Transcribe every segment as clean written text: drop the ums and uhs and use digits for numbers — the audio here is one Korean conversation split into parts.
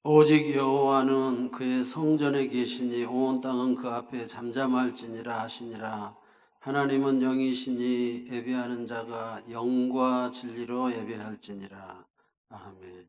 오직 여호와는 그의 성전에 계시니 온 땅은 그 앞에 잠잠할지니라 하시니라. 하나님은 영이시니 예배하는 자가 영과 진리로 예배할지니라. 아멘.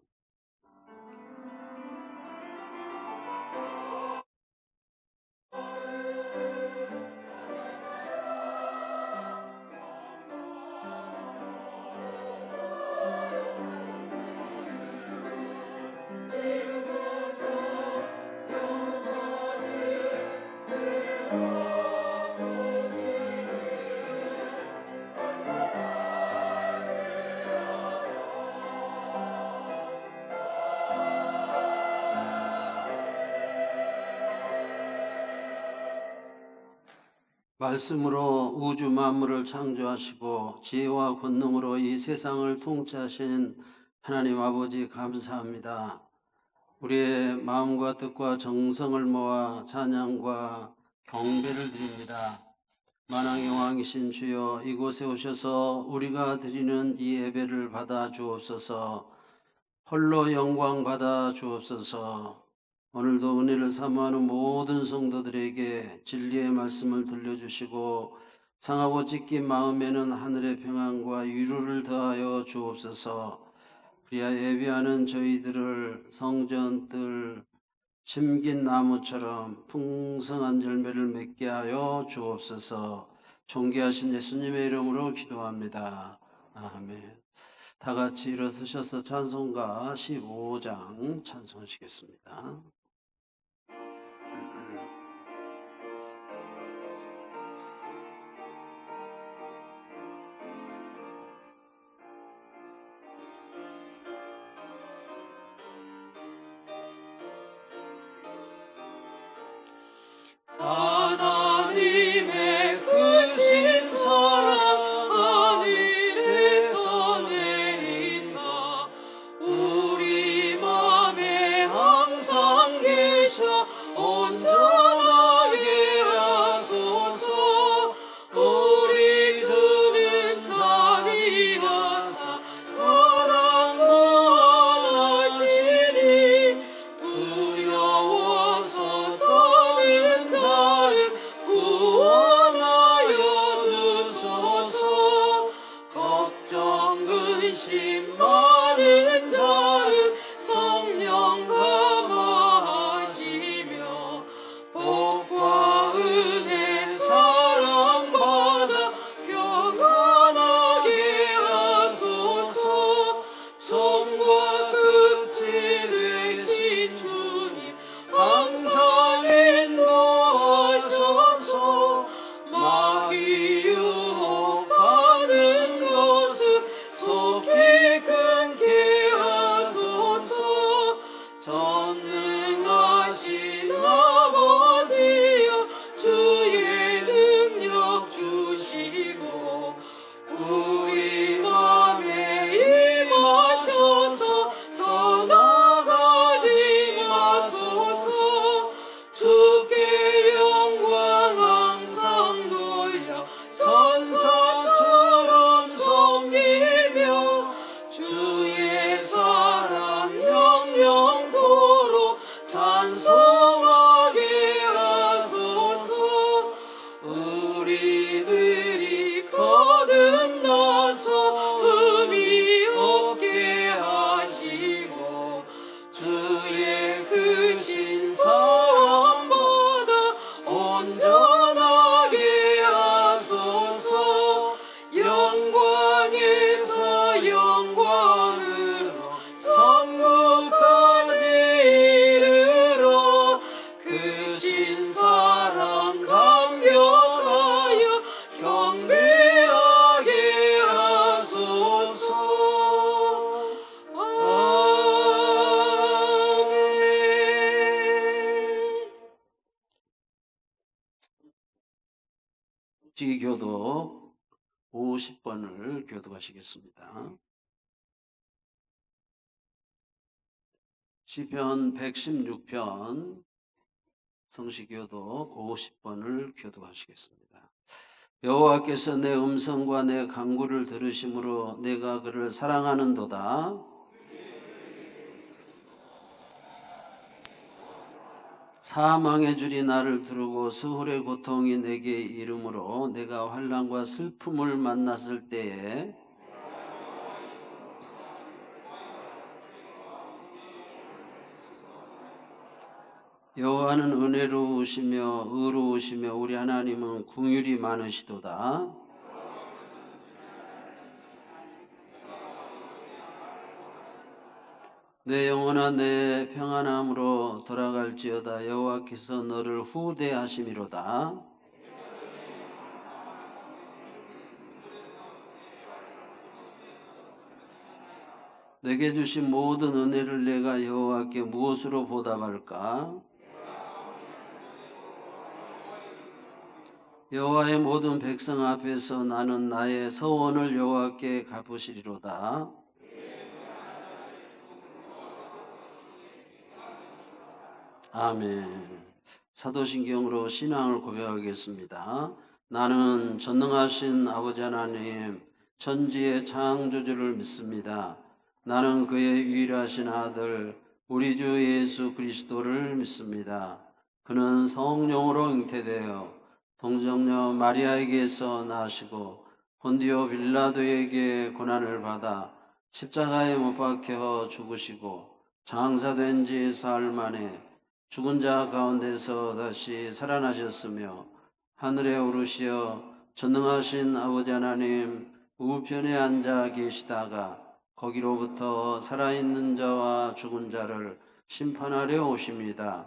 말씀으로 우주 만물을 창조하시고 지혜와 권능으로 이 세상을 통치하신 하나님 아버지 감사합니다. 우리의 마음과 뜻과 정성을 모아 찬양과 경배를 드립니다. 만왕의 왕이신 주여, 이곳에 오셔서 우리가 드리는 이 예배를 받아 주옵소서. 홀로 영광 받아 주옵소서. 오늘도 은혜를 사모하는 모든 성도들에게 진리의 말씀을 들려주시고 상하고 찢긴 마음에는 하늘의 평안과 위로를 더하여 주옵소서. 그리하 예배하는 저희들을 성전들 심긴 나무처럼 풍성한 열매를 맺게 하여 주옵소서. 존귀하신 예수님의 이름으로 기도합니다. 아멘. 다 같이 일어서셔서 찬송가 15장 찬송하시겠습니다. 하나님의 크신 사랑 하늘에서 내리사 우리 맘에 항상 계셔 온전하게 하소서. 우리 주는 자비하사 사랑 무한하시니 두려워서 떠는 자를 구원하여 주소서. 걱정 근심 많은 자를 성령 감화하시며 복과 은혜 사랑받아 평안하게 하소서. 처음과 끝이 되신 주님 항상 인도하셔서 마귀 유혹하는 것을 속히 끊게 하소서. 전능하신 아버지여 주의 능력 주시고 우리 맘에 임하셔서 떠나가지 마소서. 주께 영광 항상 돌려 천사처럼 섬기며 주의 사랑 영영토록 찬송하게 하소서. 우리들이 거듭나서 흠이 없게 하시고 주의 크신 사랑보다 온전하게 하소서. 영광에서 영광으로 천국까지 이르러 크신 사랑 감격하여 경배하게 하소서. 아멘. 지교독 50번을 교독하시겠습니다. 시편 116편 성시교독 50번을 교독하시겠습니다. 여호와께서 내 음성과 내 간구를 들으심으로 내가 그를 사랑하는도다. 사망의 줄이 나를 두르고 수월의 고통이 내게 이르므로 내가 환난과 슬픔을 만났을 때에 여호와는 은혜로우시며 의로우시며 우리 하나님은 긍휼이 많으시도다. 내 영혼아 내 평안함으로 돌아갈지어다. 여호와께서 너를 후대하심이로다. 내게 주신 모든 은혜를 내가 여호와께 무엇으로 보답할까? 여호와의 모든 백성 앞에서 나는 나의 서원을 여호와께 갚으시리로다. 아멘. 사도신경으로 신앙을 고백하겠습니다. 나는 전능하신 아버지 하나님 천지의 창조주를 믿습니다. 나는 그의 유일하신 아들 우리 주 예수 그리스도를 믿습니다. 그는 성령으로 잉태되어 동정녀 마리아에게서 나시고 본디오 빌라도에게 고난을 받아 십자가에 못 박혀 죽으시고 장사된 지 사흘 만에 죽은 자 가운데서 다시 살아나셨으며 하늘에 오르시어 전능하신 아버지 하나님 우편에 앉아 계시다가 거기로부터 살아있는 자와 죽은 자를 심판하려 오십니다.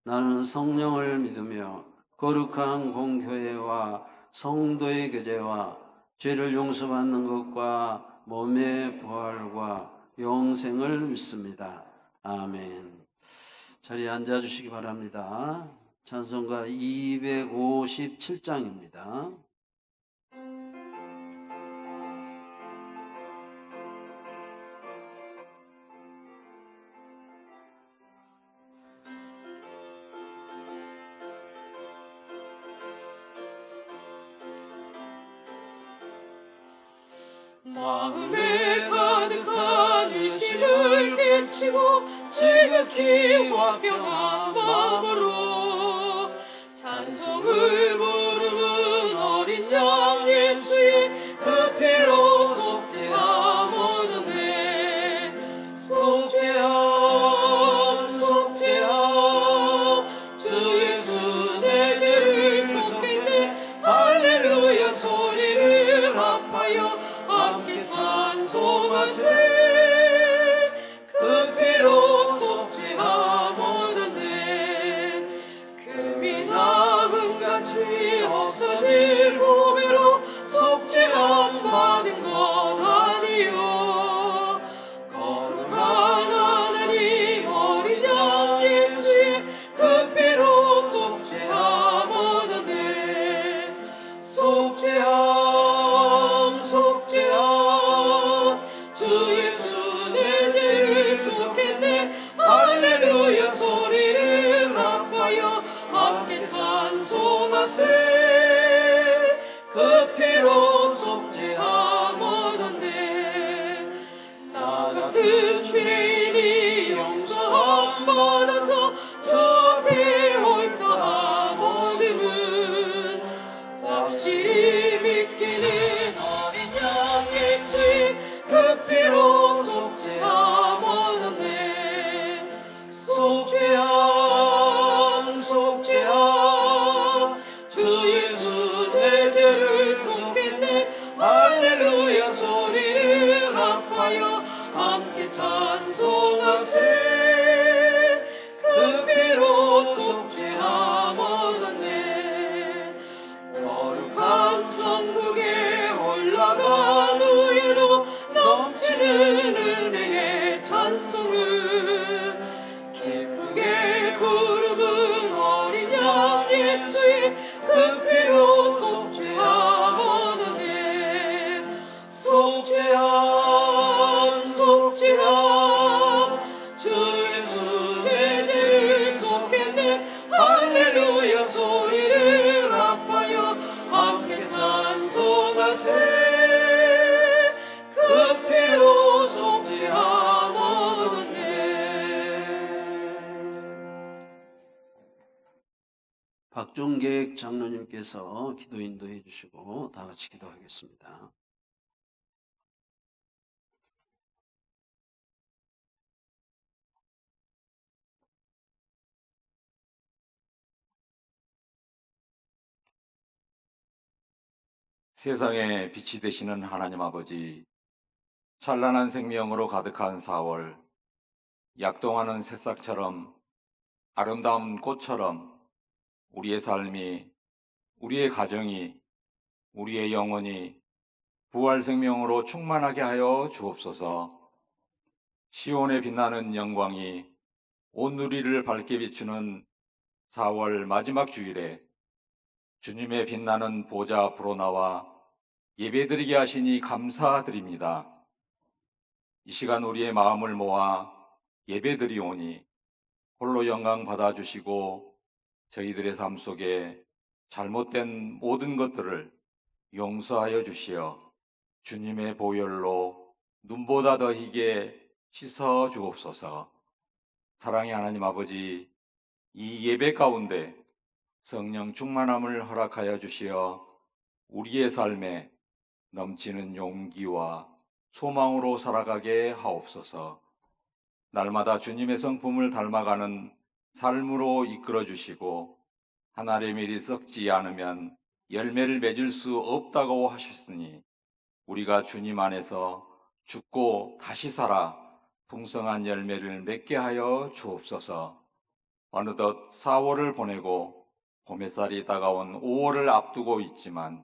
나는 성령을 믿으며 거룩한 공교회와 성도의 교제와 죄를 용서받는 것과 몸의 부활과 영생을 믿습니다. 아멘. 자리에 앉아주시기 바랍니다. 찬송가 257장입니다. 마음에 가득한 의심을 깨치고 지극히 화평한 마음으로 찬송을 부르는 어린 양 예수의 그 피로 속죄함 얻었네. 속죄함 속죄함 주 예수 내 죄를 속했네. 할렐루야 소리를 합하여 함께 찬송하세. 그 피로 속죄함 얻었네. 금이 나음같이 없어질 보배로 속죄함 받은 것 아니요. 거룩한 하나님 어린 양 예수의 그 피로 속죄함 얻었네. 속죄함 속죄함 주 예수 내 죄를 속했네. 할렐루야 소리를 합하여 함께 찬송하세. 그 피로 속죄함 얻었네. 나 같은 죄인이 용서함 받아서 주 앞에 옳다함 얻음은 확실히 믿기는 어린 양 예수의 그 피로 속죄함 얻었네. 속죄함 속죄함 주 예수 내 죄를 속했네. 할렐루야 소리를 합하여 함께 찬송하세. 그 피로 속죄함 얻었네. 거룩한 천국에 올라간 후에도 넘치는 은혜의 찬송을 기쁘게 부르는 어린 양 예수의 그 피로 속죄함 얻었네. 속죄함 속죄함 박종객 장로님께서 기도 인도해 주시고 다 같이 기도하겠습니다. 세상에 빛이 되시는 하나님 아버지, 찬란한 생명으로 가득한 4월, 약동하는 새싹처럼 아름다운 꽃처럼 우리의 삶이, 우리의 가정이, 우리의 영혼이 부활 생명으로 충만하게 하여 주옵소서. 시온에 빛나는 영광이 온 누리를 밝게 비추는 4월 마지막 주일에 주님의 빛나는 보좌 앞으로 나와 예배드리게 하시니 감사드립니다. 이 시간 우리의 마음을 모아 예배드리오니 홀로 영광 받아주시고 저희들의 삶 속에 잘못된 모든 것들을 용서하여 주시어 주님의 보혈로 눈보다 더 희게 씻어 주옵소서. 사랑의 하나님 아버지, 이 예배 가운데 성령 충만함을 허락하여 주시어 우리의 삶에 넘치는 용기와 소망으로 살아가게 하옵소서. 날마다 주님의 성품을 닮아가는 삶으로 이끌어 주시고 한 알의 밀이 썩지 않으면 열매를 맺을 수 없다고 하셨으니 우리가 주님 안에서 죽고 다시 살아 풍성한 열매를 맺게 하여 주옵소서. 어느덧 4월을 보내고 봄 햇살이 다가온 5월을 앞두고 있지만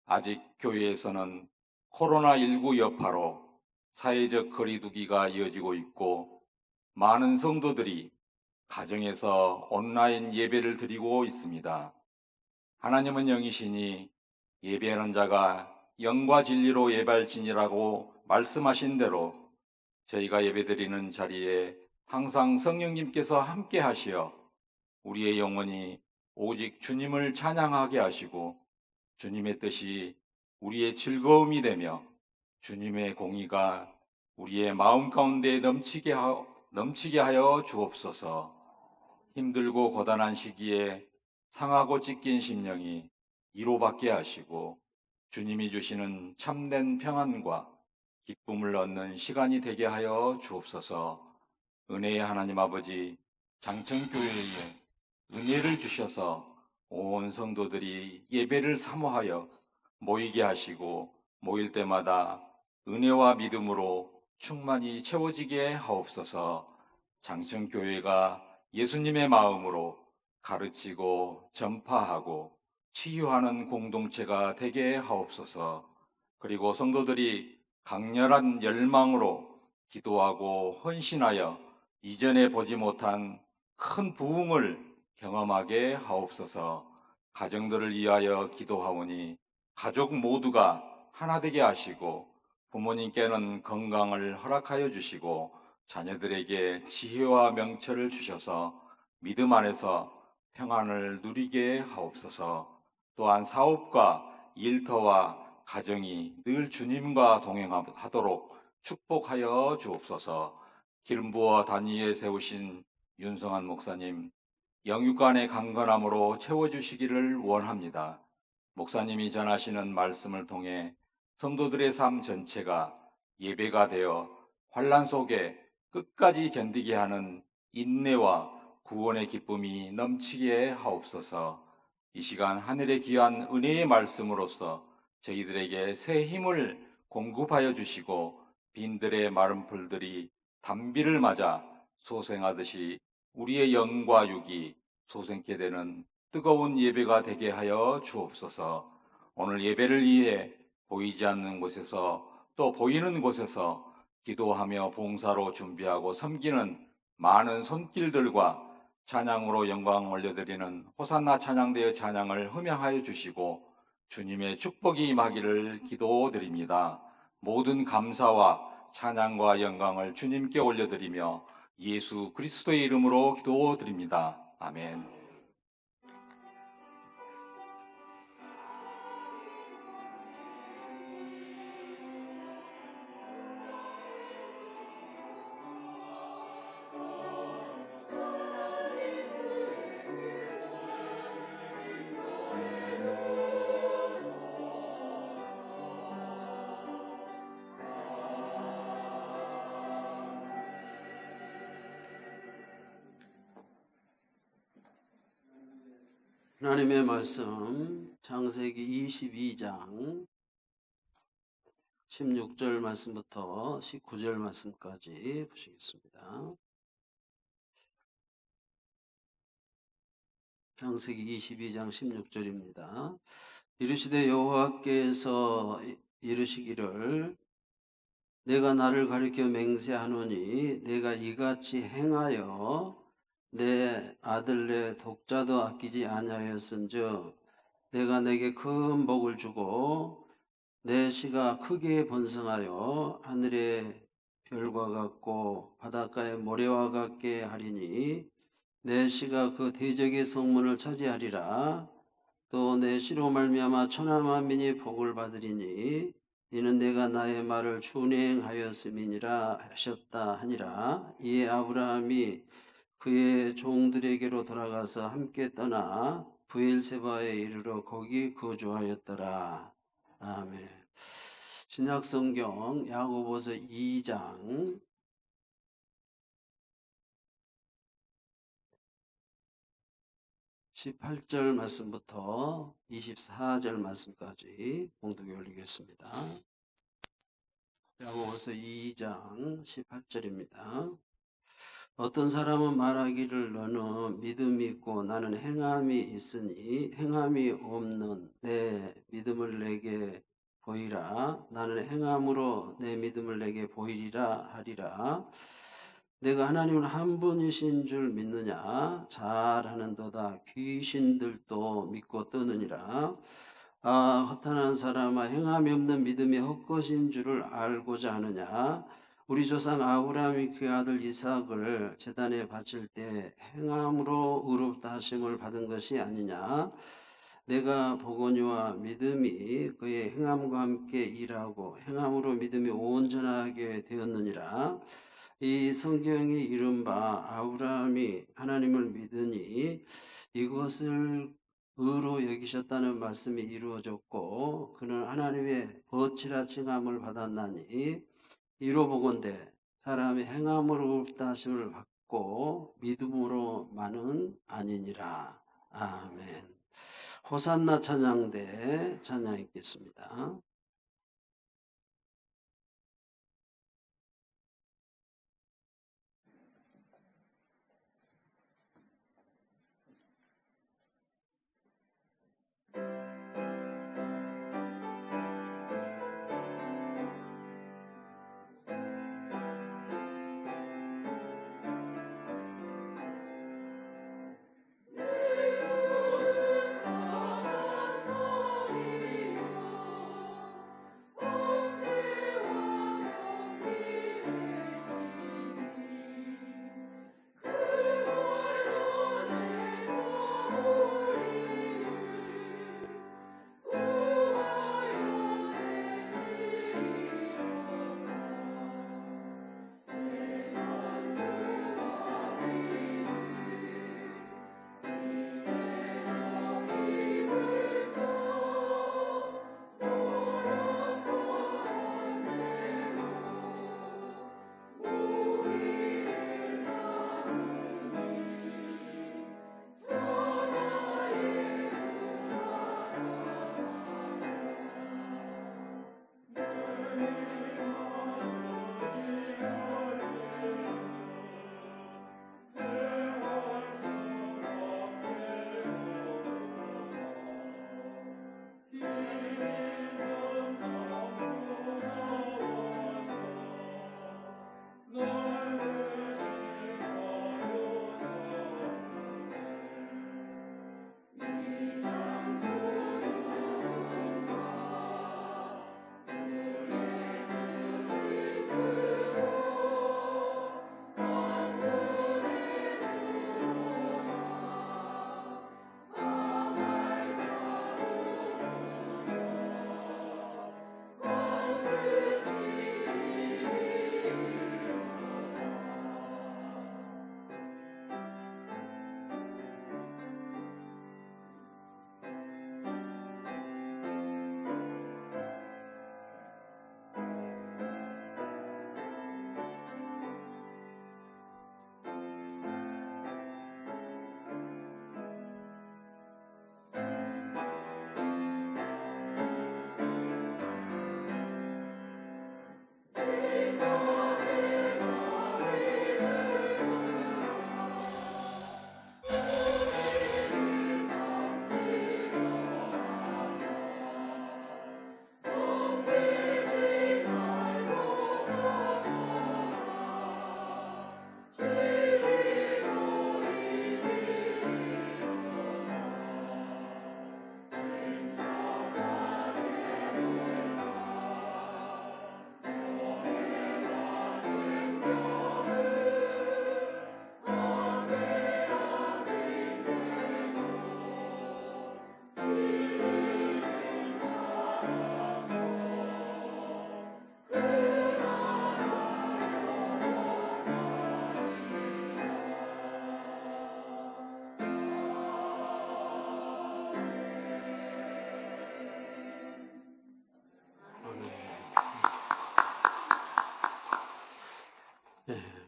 아직 교회에서는 코로나19 여파로 사회적 거리두기가 이어지고 있고 많은 성도들이 가정에서 온라인 예배를 드리고 있습니다. 하나님은 영이시니 예배하는 자가 영과 진리로 예발지니라고 말씀하신 대로 저희가 예배드리는 자리에 항상 성령님께서 함께 하시어 우리의 영혼이 오직 주님을 찬양하게 하시고 주님의 뜻이 우리의 즐거움이 되며 주님의 공의가 우리의 마음 가운데 넘치게 하여 주옵소서. 힘들고 고단한 시기에 상하고 찢긴 심령이 위로받게 하시고 주님이 주시는 참된 평안과 기쁨을 얻는 시간이 되게 하여 주옵소서. 은혜의 하나님 아버지, 장천교회에 은혜를 주셔서 온 성도들이 예배를 사모하여 모이게 하시고 모일 때마다 은혜와 믿음으로 충만히 채워지게 하옵소서. 장천교회가 예수님의 마음으로 가르치고 전파하고 치유하는 공동체가 되게 하옵소서. 그리고 성도들이 강렬한 열망으로 기도하고 헌신하여 이전에 보지 못한 큰 부흥을 경험하게 하옵소서. 가정들을 위하여 기도하오니 가족 모두가 하나 되게 하시고 부모님께는 건강을 허락하여 주시고 자녀들에게 지혜와 명철을 주셔서 믿음 안에서 평안을 누리게 하옵소서. 또한 사업과 일터와 가정이 늘 주님과 동행하도록 축복하여 주옵소서. 기름 부어 단위에 세우신 윤성한 목사님, 영육간의 강건함으로 채워주시기를 원합니다. 목사님이 전하시는 말씀을 통해 성도들의 삶 전체가 예배가 되어 환난 속에 끝까지 견디게 하는 인내와 구원의 기쁨이 넘치게 하옵소서. 이 시간 하늘의 귀한 은혜의 말씀으로써 저희들에게 새 힘을 공급하여 주시고 빈들의 마른 풀들이 단비를 맞아 소생하듯이 우리의 영과 육이 소생케 되는 뜨거운 예배가 되게 하여 주옵소서. 오늘 예배를 위해 보이지 않는 곳에서 또 보이는 곳에서 기도하며 봉사로 준비하고 섬기는 많은 손길들과 찬양으로 영광 올려드리는 호산나 찬양대의 찬양을 흠양하여 주시고 주님의 축복이 임하기를 기도드립니다. 모든 감사와 찬양과 영광을 주님께 올려드리며 예수 그리스도의 이름으로 기도드립니다. 아멘. 하나님의 말씀 창세기 22장 16절 말씀부터 19절 말씀까지 보시겠습니다. 창세기 22장 16절입니다. 이르시되 여호와께서 이르시기를 내가 나를 가리켜 맹세하노니 내가 이같이 행하여 내 아들 내 독자도 아끼지 아니하였은즉 내가 내게 큰 복을 주고 내 씨가 크게 번성하여 하늘의 별과 같고 바닷가의 모래와 같게 하리니 내 씨가 그 대적의 성문을 차지하리라. 또 내 씨로 말미암아 천하 만민이 복을 받으리니 이는 내가 나의 말을 준행하였음이니라 하셨다 하니라. 이에 아브라함이 그의 종들에게로 돌아가서 함께 떠나 브엘세바에 이르러 거기 거주하였더라. 아멘. 신약성경 야고보서 2장 18절 말씀부터 24절 말씀까지 봉독해 올리겠습니다. 야고보서 2장 18절입니다. 어떤 사람은 말하기를 너는 믿음이 있고 나는 행함이 있으니 행함이 없는 내 믿음을 내게 보이라. 나는 행함으로 내 믿음을 내게 보이리라 하리라. 내가 하나님은 한 분이신 줄 믿느냐? 잘하는도다. 귀신들도 믿고 떠느니라. 아, 허탄한 사람아, 행함이 없는 믿음이 헛것인 줄을 알고자 하느냐? 우리 조상 아브라함이 그 아들 이삭을 제단에 바칠 때 행함으로 의롭다 하심을 받은 것이 아니냐? 내가 보거니와 믿음이 그의 행함과 함께 일하고 행함으로 믿음이 온전하게 되었느니라. 이 성경이 이른바 아브라함이 하나님을 믿으니 이것을 의로 여기셨다는 말씀이 이루어졌고 그는 하나님의 거칠하 칭함을 받았나니 이로 보건대 사람이 행함으로 의롭다 하심을 받고 믿음으로만은 아니니라. 아멘. 호산나 찬양대 찬양 읽겠습니다.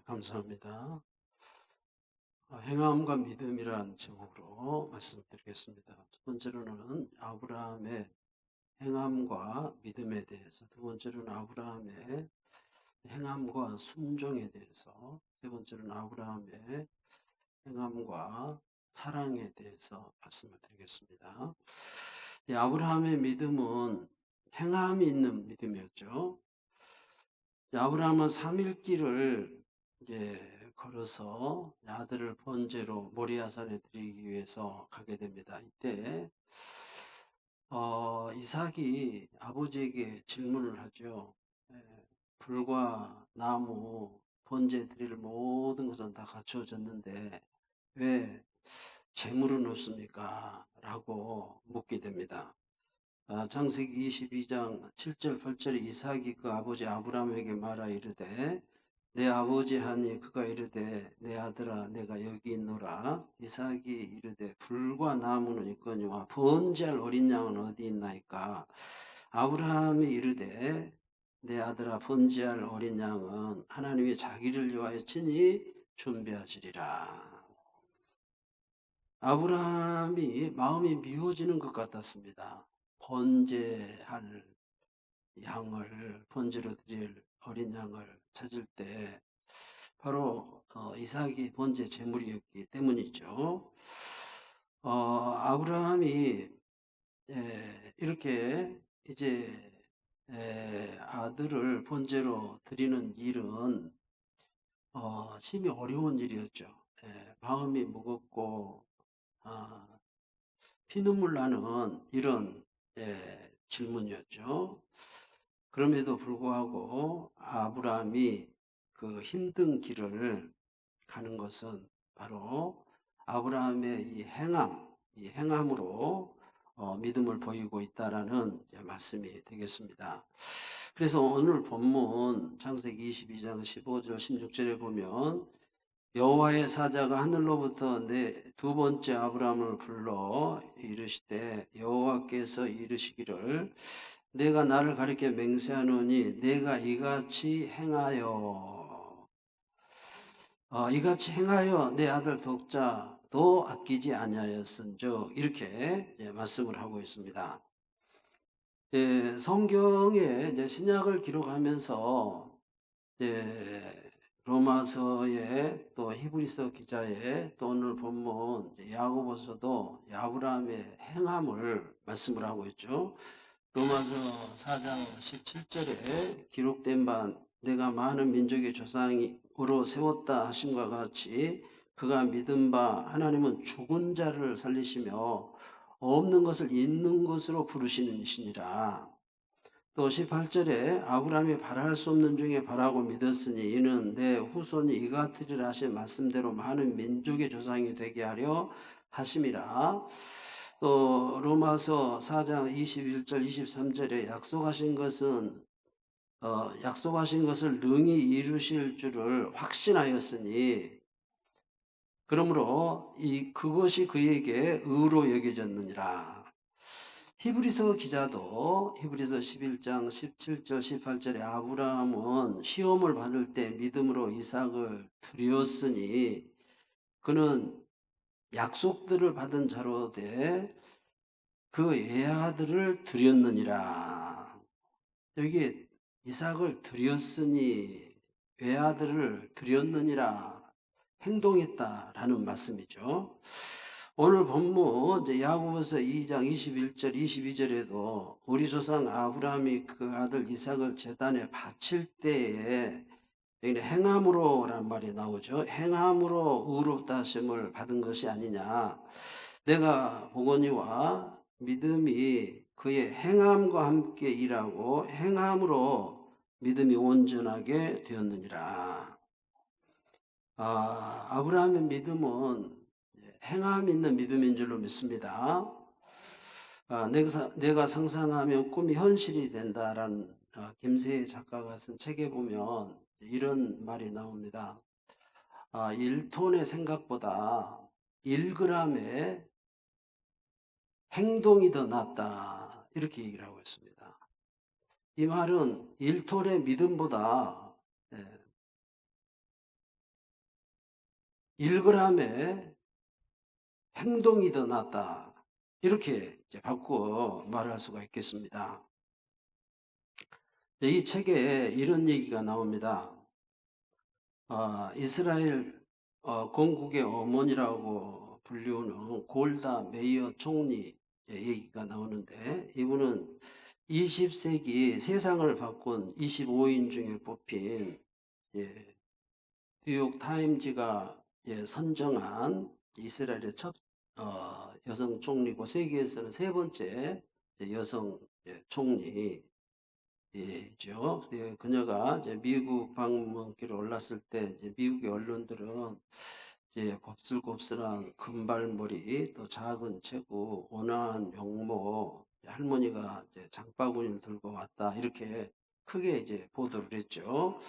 감사합니다. 행함과 믿음이란 제목으로 말씀드리겠습니다. 첫 번째로는 아브라함의 행함과 믿음에 대해서, 두 번째로는 아브라함의 행함과 순종에 대해서, 세 번째로는 아브라함의 행함과 사랑에 대해서 말씀을 드리겠습니다. 아브라함의 믿음은 행함이 있는 믿음이었죠. 아브라함은 3일 길을 걸어서 아들을 번제로 모리아산에 드리기 위해서 가게 됩니다. 이때 이삭이 아버지에게 질문을 하죠. 불과 나무, 번제 드릴 모든 것은 다 갖추어졌는데 왜 재물은 없습니까? 라고 묻게 됩니다. 창세기 22장 7절 8절에 이삭이 그 아버지 아브라함에게 말하 이르되 내 아버지 하니 그가 이르되 내 아들아 내가 여기 있노라. 이삭이 이르되 불과 나무는 있거니와 번제할 어린 양은 어디 있나이까? 아브라함이 이르되 내 아들아 번제할 어린 양은 하나님이 자기를 위하여 친히 준비하시리라. 아브라함이 마음이 미워지는 것 같았습니다. 번제할 양을, 번제로 드릴 어린 양을 찾을 때 바로 이삭이 번제 제물이었기 때문이죠. 아브라함이 이렇게 이제 아들을 번제로 드리는 일은 심히 어려운 일이었죠. 마음이 무겁고 피눈물 나는 이런 질문이었죠. 그럼에도 불구하고 아브라함이 그 힘든 길을 가는 것은 바로 아브라함의 이 행함으로 믿음을 보이고 있다라는 말씀이 되겠습니다. 그래서 오늘 본문 창세기 22장 15절 16절에 보면 여호와의 사자가 하늘로부터 두 번째 아브라함을 불러 이르시되 여호와께서 이르시기를 내가 나를 가리켜 맹세하노니 내가 이같이 행하여 내 아들 독자도 아끼지 아니하였은즉 이렇게 말씀을 하고 있습니다. 성경에 신약을 기록하면서 로마서에 또 히브리서 기자에 또 오늘 본문 야고보서도 아브라함의 행함을 말씀을 하고 있죠. 로마서 4장 17절에 기록된 바 내가 많은 민족의 조상으로 세웠다 하심과 같이 그가 믿은 바 하나님은 죽은 자를 살리시며 없는 것을 있는 것으로 부르시는 이시니라. 또 18절에 아브라함이 바랄 수 없는 중에 바라고 믿었으니 이는 내 후손이 이같으리라 하신 말씀대로 많은 민족의 조상이 되게 하려 하심이라. 또 로마서 4장 21절 23절에 약속하신 것을 능히 이루실 줄을 확신하였으니 그러므로 그것이 그에게 의로 여겨졌느니라. 히브리서 기자도 히브리서 11장 17절 18절에 아브라함은 시험을 받을 때 믿음으로 이삭을 드렸으니 그는 약속들을 받은 자로 돼 그 외아들을 드렸느니라. 여기 이삭을 드렸으니 외아들을 드렸느니라 행동했다라는 말씀이죠. 오늘 본문 야고보서 2장 21절 22절에도 우리 조상 아브라함이 그 아들 이삭을 제단에 바칠 때에 행함으로라는 말이 나오죠. 행함으로 의롭다 하심을 받은 것이 아니냐. 내가 보거니와 믿음이 그의 행함과 함께 일하고 행함으로 믿음이 온전하게 되었느니라. 아브라함의 믿음은 행함 있는 믿음인 줄로 믿습니다. 내가 상상하면 꿈이 현실이 된다라는 김세희 작가가 쓴 책에 보면 이런 말이 나옵니다. 1톤의 생각보다 1g의 행동이 더 낫다. 이렇게 얘기를 하고 있습니다. 이 말은 1톤의 믿음보다 1g의 행동이 더 낫다. 이렇게 이제 바꾸어 말할 수가 있겠습니다. 이 책에 이런 얘기가 나옵니다. 이스라엘 건국의 어머니라고 불리우는 골다 메이어 총리 얘기가 나오는데, 이분은 20세기 세상을 바꾼 25인 중에 뽑힌 뉴욕 타임즈가 선정한 이스라엘의 첫 여성 총리고, 세계에서는 세 번째 여성 총리죠. 그녀가 이제 미국 방문길에 올랐을 때 이제 미국의 언론들은 이제 곱슬곱슬한 금발머리, 또 작은 체구, 온화한 명모, 할머니가 이제 장바구니를 들고 왔다, 이렇게 크게 이제 보도를 했죠.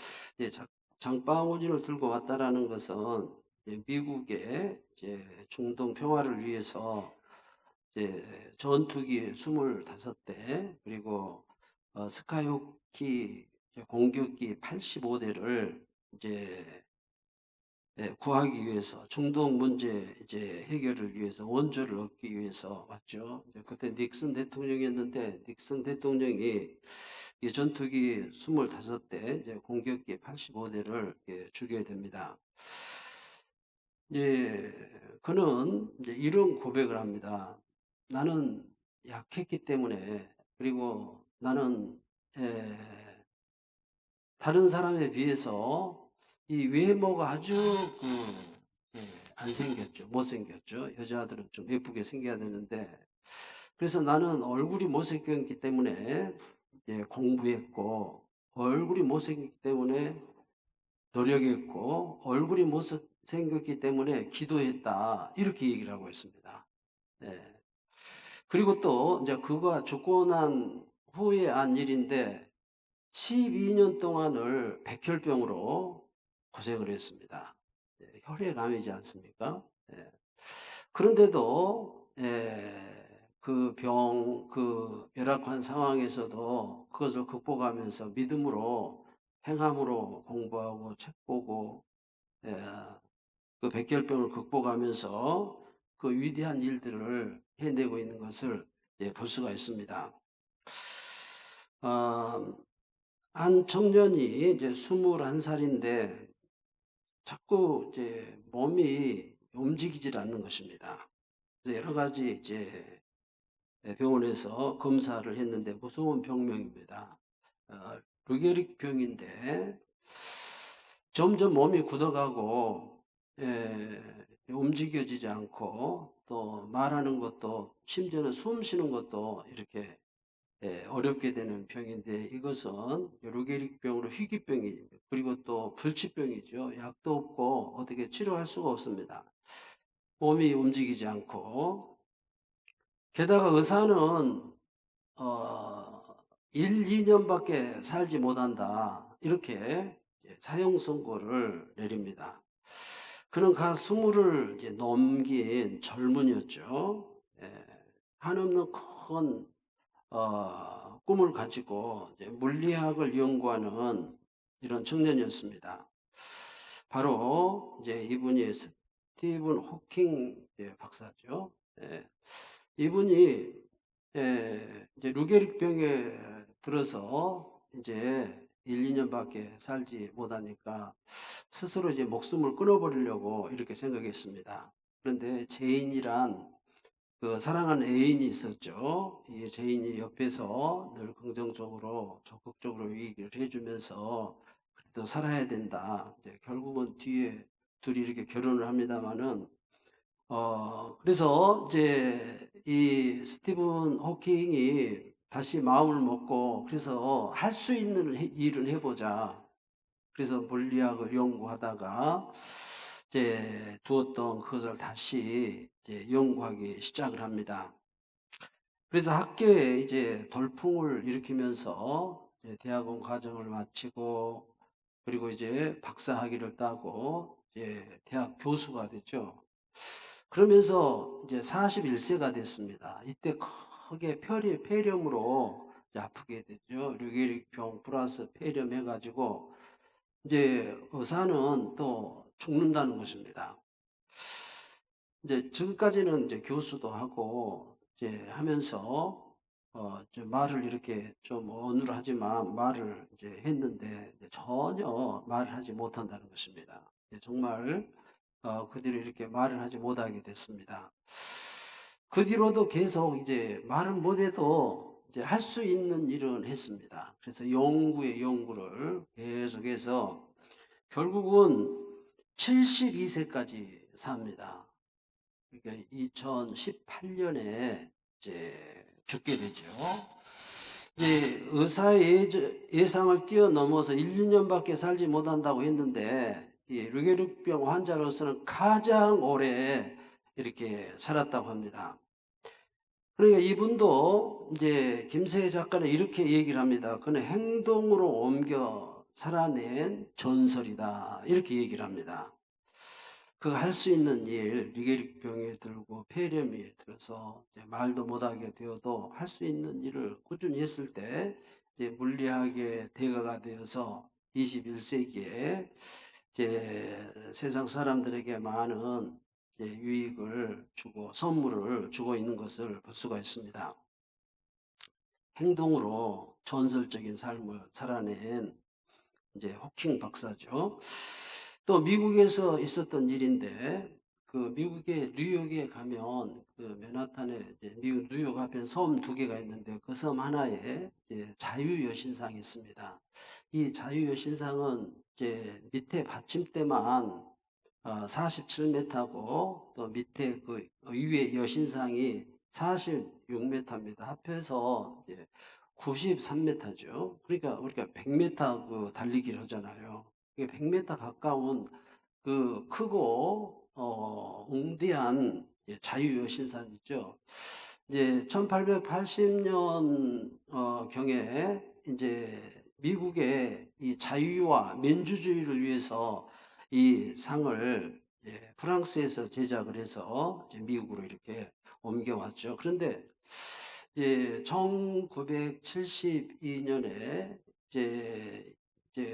장바구니를 들고 왔다라는 것은 이제 미국의 이제 중동 평화를 위해서 이제 전투기 25대, 그리고 스카이호키 공격기 85대를 이제 구하기 위해서, 중동 문제 이제 해결을 위해서 원조를 얻기 위해서 왔죠. 그때 닉슨 대통령이었는데, 닉슨 대통령이 이 전투기 25대, 이제 공격기 85대를 주게 됩니다. 그는 이제 이런 고백을 합니다. 나는 약했기 때문에, 그리고 나는 다른 사람에 비해서 이 외모가 아주 안 생겼죠. 못생겼죠. 여자들은 좀 예쁘게 생겨야 되는데, 그래서 나는 얼굴이 못생겼기 때문에 공부했고, 얼굴이 못생겼기 때문에 노력했고, 얼굴이 못생겼기 때문에 기도했다, 이렇게 얘기를 하고 있습니다. 그리고 또 이제 그가 죽고 난 후에 한 일인데, 12년 동안을 백혈병으로 고생을 했습니다. 혈액암이지 않습니까? 그런데도 그 열악한 상황에서도 그것을 극복하면서 믿음으로, 행함으로 공부하고 책 보고, 그 백혈병을 극복하면서 그 위대한 일들을 해내고 있는 것을 볼 수가 있습니다. 한 청년이 이제 21살인데 자꾸 이제 몸이 움직이질 않는 것입니다. 그래서 여러 가지 이제 병원에서 검사를 했는데 무서운 병명입니다. 르게릭 병인데 점점 몸이 굳어가고 움직여지지 않고, 또 말하는 것도, 심지어는 숨 쉬는 것도 이렇게 어렵게 되는 병인데, 이것은 루게릭 병으로 희귀병입니다. 그리고 또 불치병이죠. 약도 없고 어떻게 치료할 수가 없습니다. 몸이 움직이지 않고, 게다가 의사는 1, 2년밖에 살지 못한다, 이렇게 사형 선고를 내립니다. 그는 가 20을 이제 넘긴 젊은이였죠. 한없는 큰 꿈을 가지고 이제 물리학을 연구하는 이런 청년이었습니다. 바로 이제 이분이 스티븐 호킹 박사죠. 이분이 이제 루게릭병에 들어서 이제 1, 2년밖에 살지 못하니까 스스로 이제 목숨을 끊어버리려고 이렇게 생각했습니다. 그런데 제인이란 그 사랑하는 애인이 있었죠. 이 제인이 옆에서 늘 긍정적으로 적극적으로 얘기를 해주면서 그래도 살아야 된다. 이제 결국은 뒤에 둘이 이렇게 결혼을 합니다만은, 그래서 이제 이 스티븐 호킹이 다시 마음을 먹고, 그래서 할 수 있는 일을 해보자. 그래서 물리학을 연구하다가 이제 두었던 그것을 다시 이제 연구하기 시작을 합니다. 그래서 학계에 이제 돌풍을 일으키면서 대학원 과정을 마치고, 그리고 이제 박사학위를 따고 이제 대학 교수가 됐죠. 그러면서 이제 41세가 됐습니다. 이때 크게 폐렴으로 아프게 됐죠. 류게릭병 플러스 폐렴 해가지고 이제 의사는 또 죽는다는 것입니다. 이제 지금까지는 이제 교수도 하고 이제 하면서 이제 말을 이렇게 좀 어눌하지만 말을 이제 했는데 이제 전혀 말을 하지 못한다는 것입니다. 정말 그 뒤로 이렇게 말을 하지 못하게 됐습니다. 그 뒤로도 계속 이제 말은 못해도 이제 할 수 있는 일은 했습니다. 그래서 연구에 연구를 계속해서 결국은 72세까지 삽니다. 그러니까 2018년에 이제 죽게 되죠. 이제 의사의 예상을 뛰어넘어서 1, 2년밖에 살지 못한다고 했는데 이 류게릭병 환자로서는 가장 오래 이렇게 살았다고 합니다. 그러니까 이분도 이제 김세혜 작가는 이렇게 얘기를 합니다. 그는 행동으로 옮겨 살아낸 전설이다. 이렇게 얘기를 합니다. 그 할 수 있는 일, 류게릭병에 들고 폐렴에 들어서 이제 말도 못하게 되어도 할 수 있는 일을 꾸준히 했을 때 이제 물리학의 대가가 되어서 21세기에 이제 세상 사람들에게 많은 이제 유익을 주고 선물을 주고 있는 것을 볼 수가 있습니다. 행동으로 전설적인 삶을 살아낸 이제 호킹 박사죠. 또 미국에서 있었던 일인데 그 미국의 뉴욕에 가면 그 맨하탄에 이제 미국 뉴욕 앞에 섬 2개가 있는데 그 섬 하나에 이제 자유여신상이 있습니다. 이 자유여신상은 이제 밑에 받침대만 47m고 또 밑에 그 위에 여신상이 46m입니다. 합해서 이제 93m죠. 그러니까 우리가 100m 그 달리기를 하잖아요. 100m 가까운 그 크고 웅대한 자유여신상이죠. 이제 1880년 경에 이제 미국의 이 자유와 민주주의를 위해서 이 상을 프랑스에서 제작을 해서 이제 미국으로 이렇게 옮겨왔죠. 그런데 이제 1972년에 이제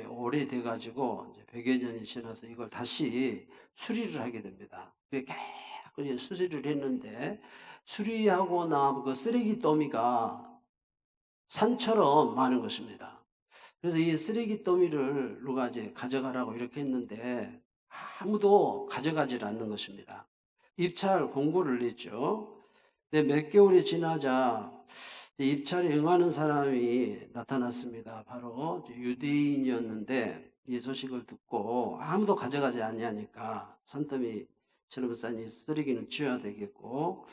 오래돼 가지고 이제 100여 년이 지나서 이걸 다시 수리를 하게 됩니다. 계속 수리를 했는데 수리하고 나면 그 쓰레기 더미가 산처럼 많은 것입니다. 그래서 이 쓰레기 더미를 누가 이제 가져가라고 이렇게 했는데 아무도 가져가질 않는 것입니다. 입찰 공고를 냈죠. 근데 몇 개월이 지나자 입찰에 응하는 사람이 나타났습니다. 바로 유대인이었는데 이 소식을 듣고 아무도 가져가지 아니하니까 산더미 전업사님 쓰레기는 치워야 되겠고,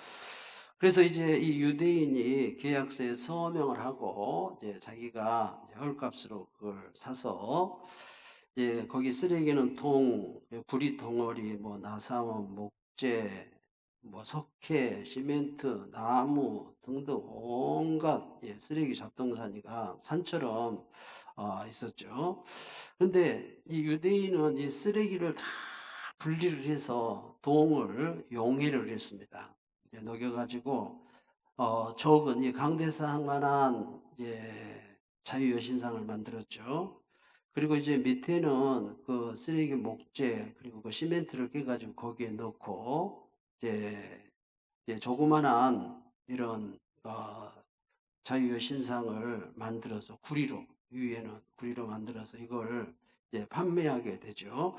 그래서 이제 이 유대인이 계약서에 서명을 하고 이제 자기가 헐값으로 그걸 사서 이제 거기 쓰레기는 구리 덩어리, 뭐 나사원, 목재, 뭐 석회, 시멘트, 나무 등등 온갖 쓰레기 잡동사니가 산처럼 있었죠. 그런데 이 유대인은 이 쓰레기를 다 분리를 해서 동을 용해를 했습니다. 이제 녹여가지고 적은 이 강대상만한 자유여신상을 만들었죠. 그리고 이제 밑에는 그 쓰레기 목재 그리고 그 시멘트를 깨가지고 거기에 넣고 이제 조그만한 이런 자유여신상을 만들어서 구리로 위에는 구리로 만들어서 이걸 판매하게 되죠.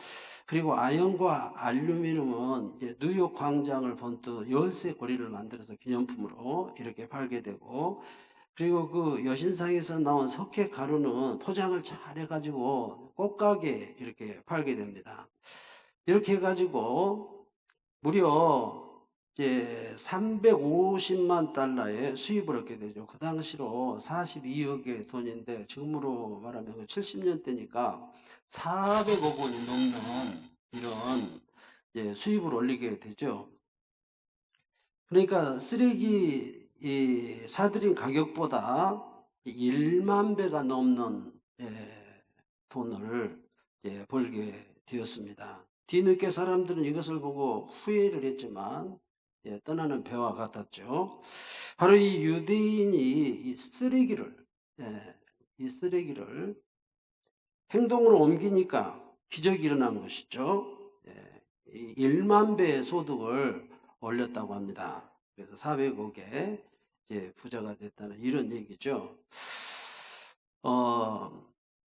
그리고 아연과 알루미늄은 이제 뉴욕 광장을 본떠 열쇠 고리를 만들어서 기념품으로 이렇게 팔게 되고, 그리고 그 여신상에서 나온 석회 가루는 포장을 잘 해가지고 꽃가게 이렇게 팔게 됩니다. 이렇게 해가지고 무려 이제 350만 달러의 수입을 얻게 되죠. 그 당시로 42억의 돈인데 지금으로 말하면 70년대니까 400억 원이 넘는 이런 수입을 올리게 되죠. 그러니까 쓰레기 사들인 가격보다 1만 배가 넘는 돈을 벌게 되었습니다. 뒤늦게 사람들은 이것을 보고 후회를 했지만 떠나는 배와 같았죠. 바로 이 유대인이 이 쓰레기를 행동으로 옮기니까 기적이 일어난 것이죠. 1만 배의 소득을 올렸다고 합니다. 그래서 400억의 이제 부자가 됐다는 이런 얘기죠.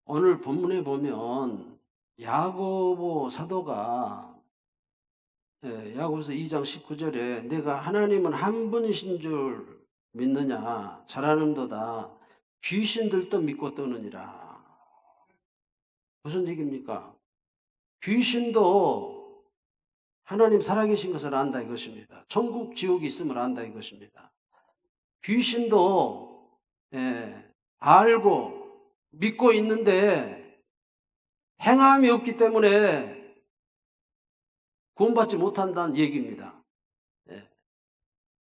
오늘 본문에 보면 야고보 사도가 야고보서 2장 19절에 내가 하나님은 한 분이신 줄 믿느냐 잘하는도다 귀신들도 믿고 떠느니라. 무슨 얘기입니까? 귀신도 하나님 살아계신 것을 안다 이것입니다. 천국 지옥이 있음을 안다 이것입니다. 귀신도 알고 믿고 있는데 행함이 없기 때문에 구원받지 못한다는 얘기입니다.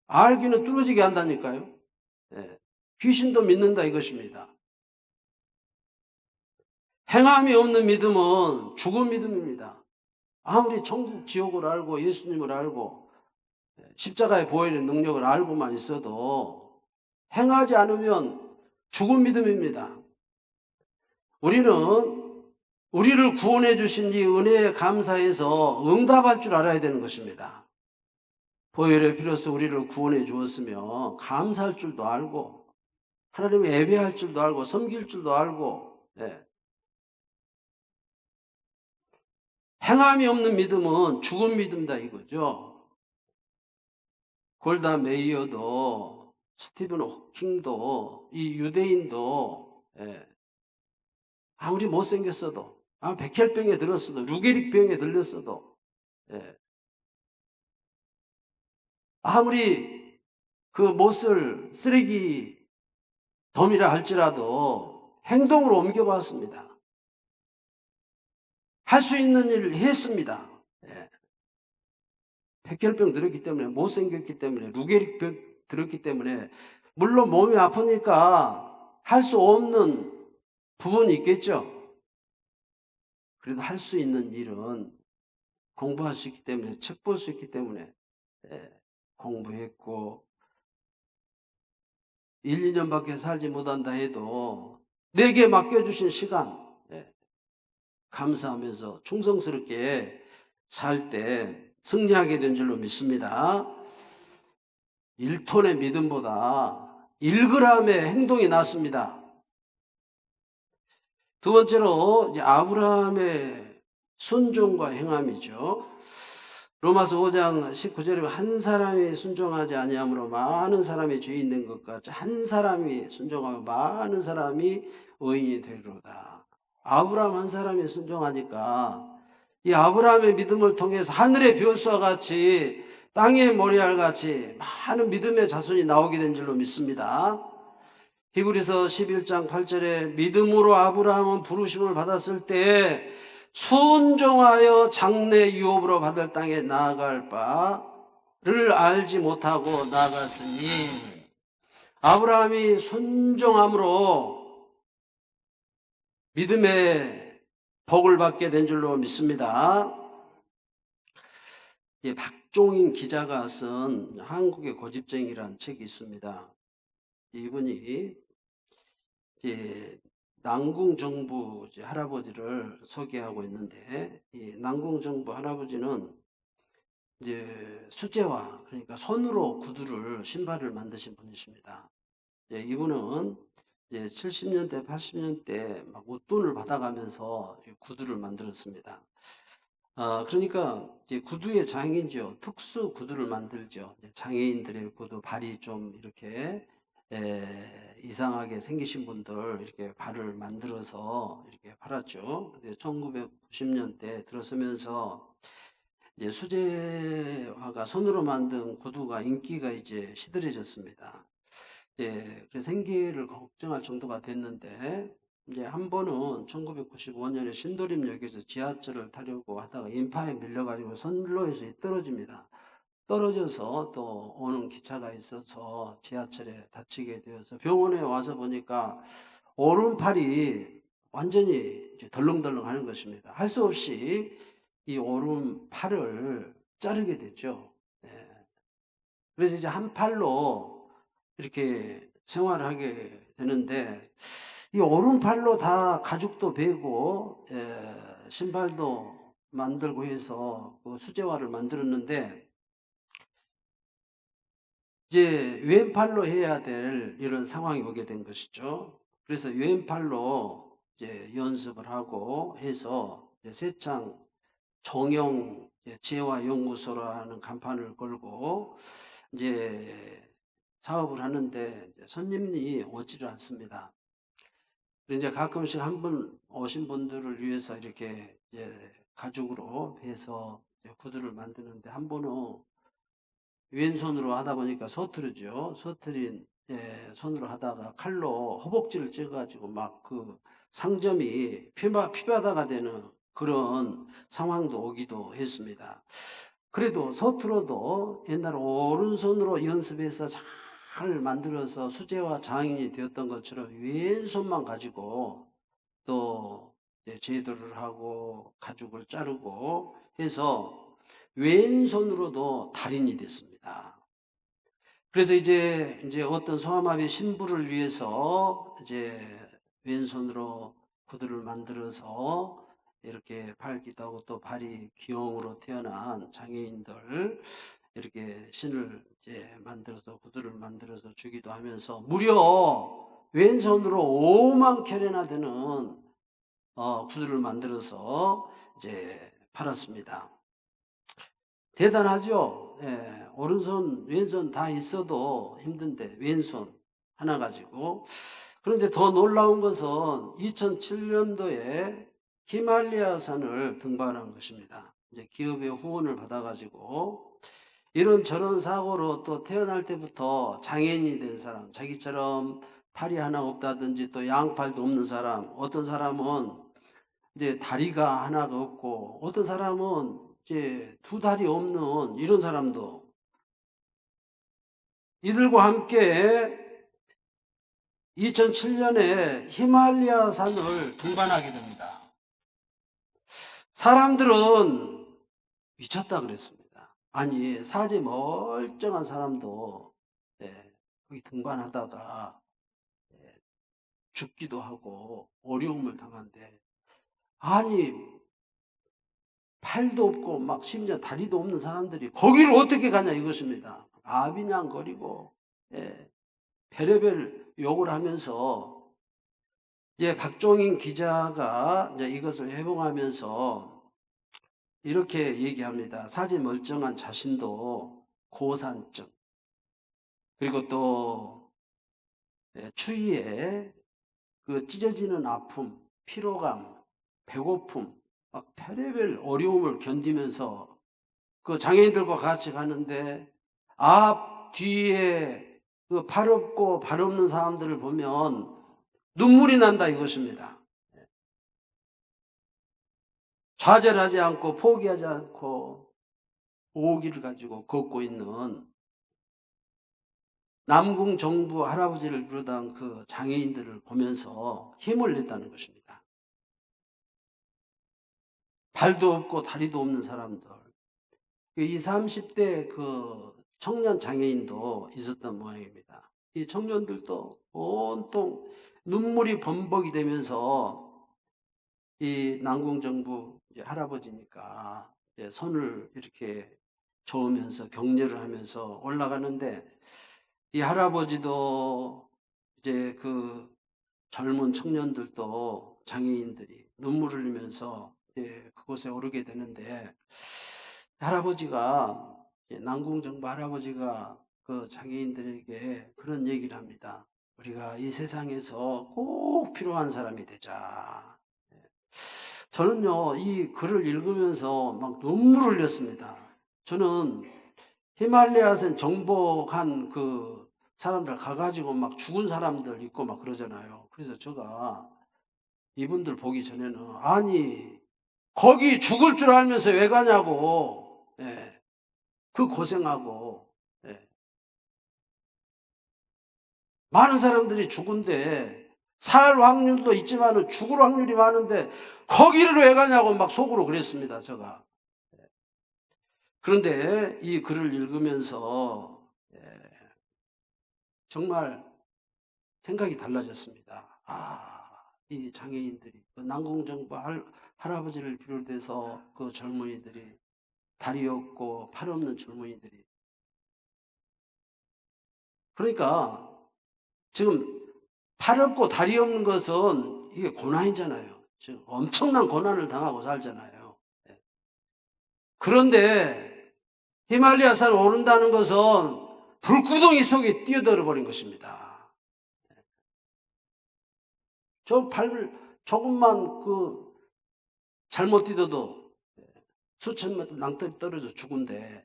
알기는 뚫어지게 한다니까요. 귀신도 믿는다 이것입니다. 행함이 없는 믿음은 죽은 믿음입니다. 아무리 천국 지옥을 알고 예수님을 알고 십자가의 보혈의 능력을 알고만 있어도 행하지 않으면 죽은 믿음입니다. 우리는 우리를 구원해 주신 이 은혜에 감사해서 응답할 줄 알아야 되는 것입니다. 보혈의 피로써 우리를 구원해 주었으며 감사할 줄도 알고 하나님을 예배할 줄도 알고 섬길 줄도 알고 행함이 없는 믿음은 죽은 믿음이다 이거죠. 골다 메이어도 스티븐 호킹도 이 유대인도 아무리 못생겼어도 백혈병에 들었어도 루게릭병에 들렸어도 아무리 그 못을 쓰레기 덤이라 할지라도 행동으로 옮겨봤습니다. 할 수 있는 일을 했습니다. 백혈병 들었기 때문에 못생겼기 때문에 루게릭병 들었기 때문에 물론 몸이 아프니까 할 수 없는 부분이 있겠죠. 그래도 할 수 있는 일은 공부할 수 있기 때문에 책 볼 수 있기 때문에 공부했고 1, 2년밖에 살지 못한다 해도 내게 맡겨주신 시간 감사하면서 충성스럽게 살 때 승리하게 된 줄로 믿습니다. 1톤의 믿음보다 1g의 행동이 낫습니다. 두 번째로 이제 아브라함의 순종과 행함이죠. 로마서 5장 19절에 한 사람이 순종하지 아니함으로 많은 사람이 죄인 된 것 같이 한 사람이 순종하면 많은 사람이 의인이 되리로다. 아브라함 한 사람이 순종하니까 이 아브라함의 믿음을 통해서 하늘의 별수와 같이 땅의 모래알 같이 많은 믿음의 자손이 나오게 된 줄로 믿습니다. 히브리서 11장 8절에 믿음으로 아브라함은 부르심을 받았을 때 순종하여 장래 유업으로 받을 땅에 나아갈 바를 알지 못하고 나아갔으니 아브라함이 순종함으로 믿음의 복을 받게 된 줄로 믿습니다. 박종인 기자가 쓴 한국의 고집쟁이라는 책이 있습니다. 이분이 남궁 정부 할아버지를 소개하고 있는데 이 남궁 정부 할아버지는 이제 수제화 그러니까 손으로 구두를 신발을 만드신 분이십니다. 이분은 이제 70년대 80년대 막 웃돈을 받아가면서 구두를 만들었습니다. 그러니까 이제 구두의 장인이죠. 특수 구두를 만들죠. 장애인들의 구두 발이 좀 이렇게 이상하게 생기신 분들 이렇게 발을 만들어서 이렇게 팔았죠. 1990년대 들어서면서 이제 수제화가 손으로 만든 구두가 인기가 이제 시들해졌습니다. 그래서 생계를 걱정할 정도가 됐는데 이제 한 번은 1995년에 신도림역에서 지하철을 타려고 하다가 인파에 밀려가지고 선로에서 떨어집니다. 떨어져서 또 오는 기차가 있어서 지하철에 다치게 되어서 병원에 와서 보니까 오른팔이 완전히 이제 덜렁덜렁 하는 것입니다. 할 수 없이 이 오른팔을 자르게 됐죠. 그래서 이제 한 팔로 이렇게 생활을 하게 되는데 이 오른팔로 다 가죽도 베고 신발도 만들고 해서 그 수제화를 만들었는데 이제 왼팔로 해야 될 이런 상황이 오게 된 것이죠. 그래서 왼팔로 이제 연습을 하고 해서 이제 세창 정영 지혜화 연구소라는 간판을 걸고 이제 사업을 하는데 손님이 오지를 않습니다. 그래서 이제 가끔씩 한 분 오신 분들을 위해서 이렇게 이제 가죽으로 해서 이제 구두를 만드는데 한 번은 왼손으로 하다 보니까 서투르죠. 서투린 손으로 하다가 칼로 허벅지를 찌어가지고 막 그 상점이 피바다가 되는 그런 상황도 오기도 했습니다. 그래도 서투러도 옛날 오른손으로 연습해서 잘 만들어서 수제화 장인이 되었던 것처럼 왼손만 가지고 또 제도를 하고 가죽을 자르고 해서 왼손으로도 달인이 됐습니다. 그래서 이제 어떤 소아마비 신부를 위해서 이제 왼손으로 구두를 만들어서 이렇게 팔기도 하고 또 발이 기형으로 태어난 장애인들 이렇게 신을 이제 만들어서 구두를 만들어서 주기도 하면서 무려 왼손으로 5만 켤레나 되는 구두를 만들어서 이제 팔았습니다. 대단하죠. 예, 오른손, 왼손 다 있어도 힘든데 왼손 하나 가지고. 그런데 더 놀라운 것은 2007년도에 히말라야산을 등반한 것입니다. 이제 기업의 후원을 받아가지고 이런저런 사고로 또 태어날 때부터 장애인이 된 사람, 자기처럼 팔이 하나 없다든지 또 양팔도 없는 사람, 어떤 사람은 이제 다리가 하나가 없고 어떤 사람은 이제 두 다리 없는 이런 사람도 이들과 함께 2007년에 히말라야산을 등반하게 됩니다. 사람들은 미쳤다 그랬습니다. 아니 사지 멀쩡한 사람도 거기 등반하다가 죽기도 하고 어려움을 당한데 아니 팔도 없고 막 심지어 다리도 없는 사람들이 거기를 어떻게 가냐 이것입니다. 아비냥거리고 별의별 욕을 하면서 이제 박종인 기자가 이제 이것을 해봉하면서 이렇게 얘기합니다. 사지 멀쩡한 자신도 고산증 그리고 또 추위에 그 찢어지는 아픔, 피로감, 배고픔 막 별의별 어려움을 견디면서 그 장애인들과 같이 가는데 앞 뒤에 그 팔 없고 발 없는 사람들을 보면 눈물이 난다 이것입니다. 좌절하지 않고 포기하지 않고 오기를 가지고 걷고 있는 남궁 정부 할아버지를 비롯한 그 장애인들을 보면서 힘을 냈다는 것입니다. 발도 없고 다리도 없는 사람들. 20, 30대 그 청년 장애인도 있었던 모양입니다. 이 청년들도 온통 눈물이 범벅이 되면서 이 남궁정부 할아버지니까 이제 손을 이렇게 저으면서 격려를 하면서 올라가는데 이 할아버지도 이제 그 젊은 청년들도 장애인들이 눈물을 흘리면서 그곳에 오르게 되는데 할아버지가 남궁정부 할아버지가 그 장애인들에게 그런 얘기를 합니다. 우리가 이 세상에서 꼭 필요한 사람이 되자. 저는요 이 글을 읽으면서 막 눈물을 흘렸습니다. 저는 히말라야산 정복한 그 사람들 가가지고 막 죽은 사람들 있고 막 그러잖아요. 그래서 제가 이분들 보기 전에는 아니 거기 죽을 줄 알면서 왜 가냐고 그 고생하고 많은 사람들이 죽은데 살 확률도 있지만 죽을 확률이 많은데 거기를 왜 가냐고 막 속으로 그랬습니다. 제가. 그런데 이 글을 읽으면서 정말 생각이 달라졌습니다. 이 장애인들이 남궁정부 할아버지를 비롯해서 그 젊은이들이, 다리 없고 팔 없는 젊은이들이. 그러니까 지금 팔 없고 다리 없는 것은 이게 고난이잖아요. 지금 엄청난 고난을 당하고 살잖아요. 그런데 히말라야 산 오른다는 것은 불구덩이 속에 뛰어들어 버린 것입니다. 저 발을 조금만 잘못 뛰어도 수천 메터 낭떠러지 떨어져 죽은데,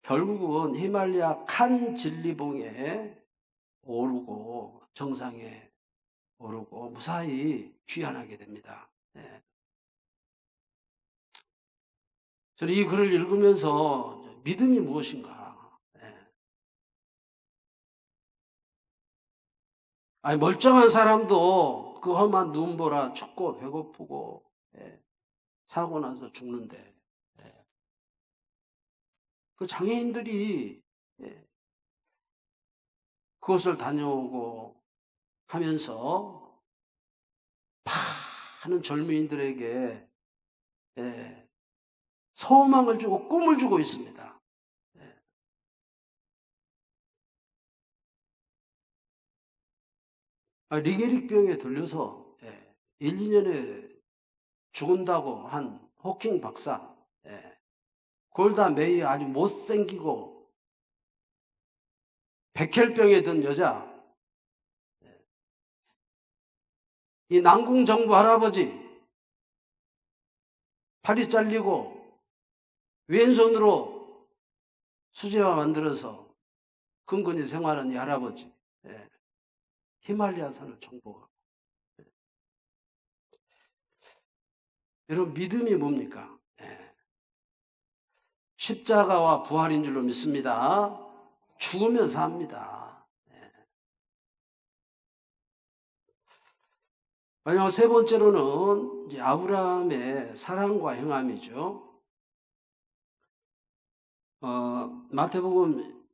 결국은 히말라야 칸 진리봉에 오르고 정상에 오르고 무사히 귀환하게 됩니다. 저는 이 글을 읽으면서 믿음이 무엇인가? 아니, 멀쩡한 사람도 그 험한 눈보라 춥고 배고프고 사고 나서 죽는데, 그 장애인들이 그곳을 다녀오고 하면서 많은 젊은이들에게 소망을 주고 꿈을 주고 있습니다. 리게릭병에 들려서 1, 2년에 죽은다고 한 호킹 박사, 골다 메이 아주 못생기고 백혈병에 든 여자, 이 남궁 정부 할아버지, 팔이 잘리고 왼손으로 수제화 만들어서 근근히 생활하는 이 할아버지, 히말라야 산을 정복하고. 여러분, 믿음이 뭡니까? 십자가와 부활인 줄로 믿습니다. 죽으면 삽니다. 마지막 세 번째로는 이제 아브라함의 사랑과 행함이죠. 마태복음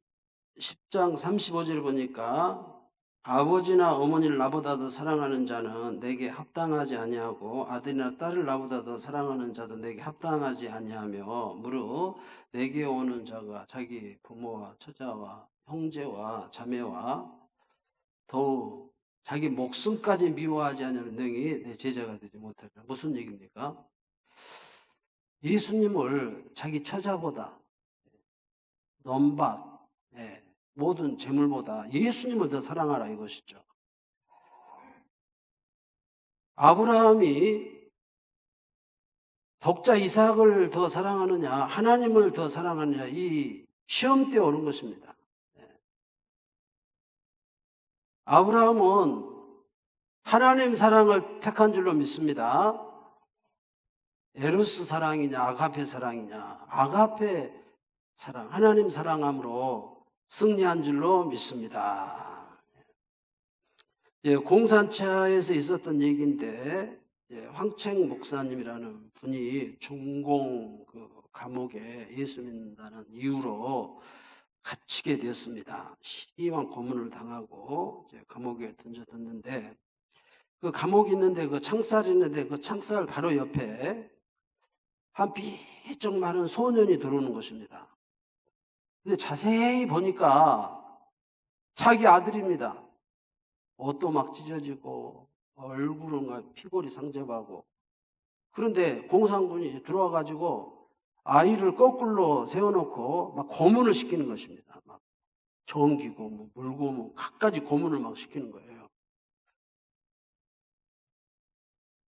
10장 35절을 보니까 아버지나 어머니를 나보다 더 사랑하는 자는 내게 합당하지 아니하고 아들이나 딸을 나보다 더 사랑하는 자도 내게 합당하지 아니하며 무릇 내게 오는 자가 자기 부모와 처자와 형제와 자매와 더욱 자기 목숨까지 미워하지 않으면 능히 내 제자가 되지 못하리라. 무슨 얘기입니까? 예수님을 자기 처자보다, 논밭, 모든 재물보다 예수님을 더 사랑하라 이것이죠. 아브라함이 독자 이삭을 더 사랑하느냐, 하나님을 더 사랑하느냐, 이 시험대에 오는 것입니다. 아브라함은 하나님 사랑을 택한 줄로 믿습니다. 에로스 사랑이냐, 아가페 사랑이냐, 아가페 사랑, 하나님 사랑함으로 승리한 줄로 믿습니다. 공산차에서 있었던 얘기인데, 황책 목사님이라는 분이 중공 감옥에 예수 믿는다는 이유로 갇히게 되었습니다. 심한 고문을 당하고 감옥에 던져뒀는데, 그 감옥이 있는데 그 창살이 있는데 그 창살 바로 옆에 한 비쩍 마른 소년이 들어오는 것입니다. 근데 자세히 보니까 자기 아들입니다. 옷도 막 찢어지고 얼굴은 피골이 상접하고. 그런데 공산군이 들어와가지고 아이를 거꾸로 세워놓고 막 고문을 시키는 것입니다. 막 정기고 뭐 물고문 갖가지 고문을 막 시키는 거예요.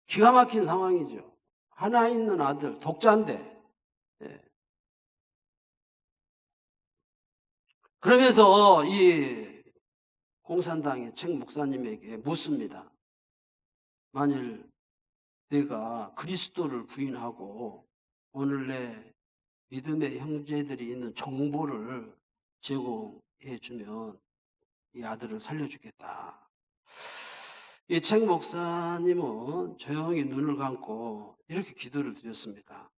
기가 막힌 상황이죠. 하나 있는 아들, 독자인데. 그러면서 이 공산당의 책 목사님에게 묻습니다. 만일 내가 그리스도를 부인하고 오늘 내 믿음의 형제들이 있는 정보를 제공해 주면 이 아들을 살려주겠다. 이 책 목사님은 조용히 눈을 감고 이렇게 기도를 드렸습니다.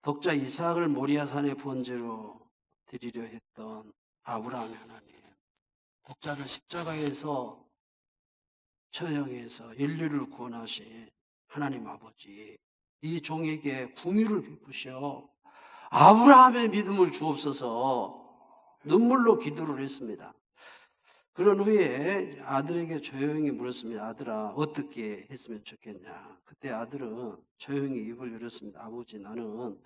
독자 이삭을 모리아산의 번제로 드리려 했던 아브라함의 하나님, 독자를 십자가에서 처형해서 인류를 구원하신 하나님 아버지, 이 종에게 긍휼을 베푸셔 아브라함의 믿음을 주옵소서 눈물로 기도를 했습니다. 그런 후에 아들에게 조용히 물었습니다. 아들아, 어떻게 했으면 좋겠냐? 그때 아들은 조용히 입을 열었습니다. 아버지, 나는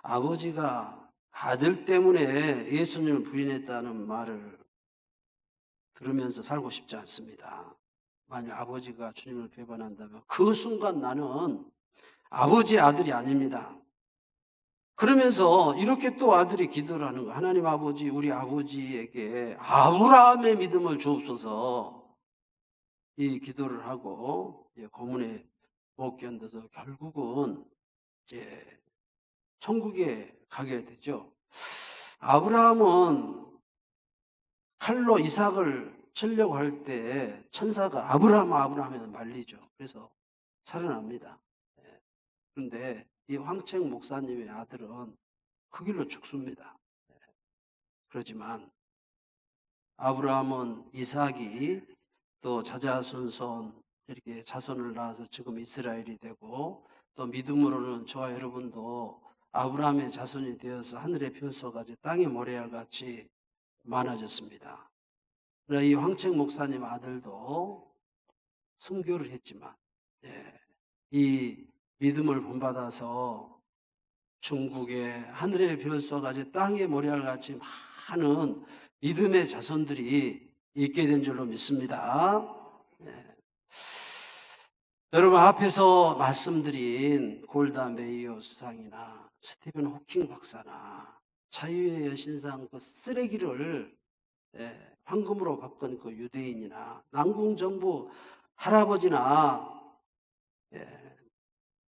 아버지가 아들 때문에 예수님을 부인했다는 말을 들으면서 살고 싶지 않습니다. 만약 아버지가 주님을 배반한다면 그 순간 나는 아버지의 아들이 아닙니다. 그러면서 이렇게 또 아들이 기도를 하는 거예요. 하나님 아버지, 우리 아버지에게 아브라함의 믿음을 주옵소서. 이 기도를 하고 고문에 못 견뎌서 결국은 이제 천국에 가게 되죠. 아브라함은 칼로 이삭을 치려고 할 때 천사가 아브라함 아브라함에서 말리죠. 그래서 살아납니다. 그런데 이 황책 목사님의 아들은 그 길로 죽습니다. 그렇지만 아브라함은 이삭이 또 자자손손 이렇게 자손을 낳아서 지금 이스라엘이 되고, 또 믿음으로는 저와 여러분도 아브라함의 자손이 되어서 하늘의 별소같이 땅의 모래알같이 많아졌습니다. 그러나 이 황책 목사님 아들도 순교를 했지만 이 믿음을 본받아서 중국의 하늘의 별소같이 땅의 모래알같이 많은 믿음의 자손들이 있게 된 줄로 믿습니다. 여러분, 앞에서 말씀드린 골다 메이어 수상이나 스티븐 호킹 박사나 자유의 여신상 그 쓰레기를 황금으로 바꾼 그 유대인이나 남궁 정부 할아버지나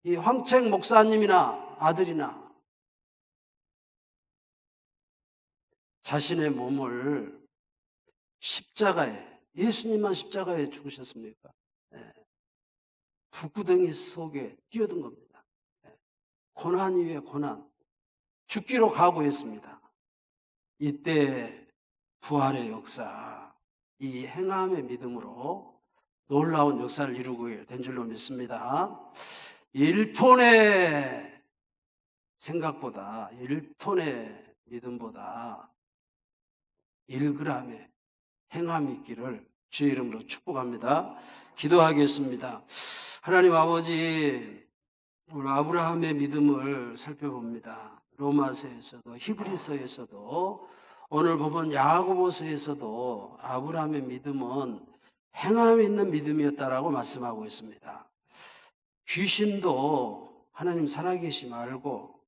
이 황책 목사님이나 아들이나 자신의 몸을 십자가에, 예수님만 십자가에 죽으셨습니까? 북구덩이 속에 뛰어든 겁니다. 고난 위에 고난, 죽기로 각오했습니다. 이때 부활의 역사, 이 행함의 믿음으로 놀라운 역사를 이루게 된 줄로 믿습니다. 1톤의 생각보다, 1톤의 믿음보다 1g의 행함이 있기를 주의 이름으로 축복합니다. 기도하겠습니다. 하나님 아버지, 오늘 아브라함의 믿음을 살펴봅니다. 로마서에서도 히브리서에서도 오늘 보면 야고보서에서도 아브라함의 믿음은 행함이 있는 믿음이었다라고 말씀하고 있습니다. 귀신도 하나님 살아계심 알고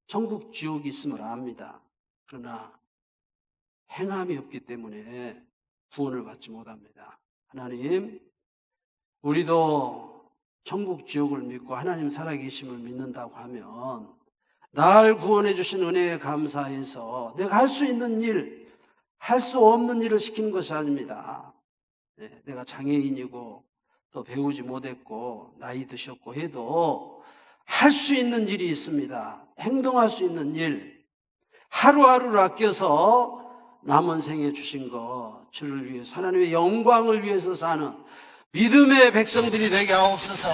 천국 지옥이 있음을 압니다. 그러나 행함이 없기 때문에 구원을 받지 못합니다. 하나님, 우리도 천국 지옥을 믿고 하나님 살아계심을 믿는다고 하면 날 구원해 주신 은혜에 감사해서 내가 할 수 있는 일, 할 수 없는 일을 시키는 것이 아닙니다. 내가 장애인이고 또 배우지 못했고 나이 드셨고 해도 할 수 있는 일이 있습니다. 행동할 수 있는 일, 하루하루를 아껴서 남은 생에 주신 것, 주를 위해서, 하나님의 영광을 위해서 사는 믿음의 백성들이 되게 하옵소서.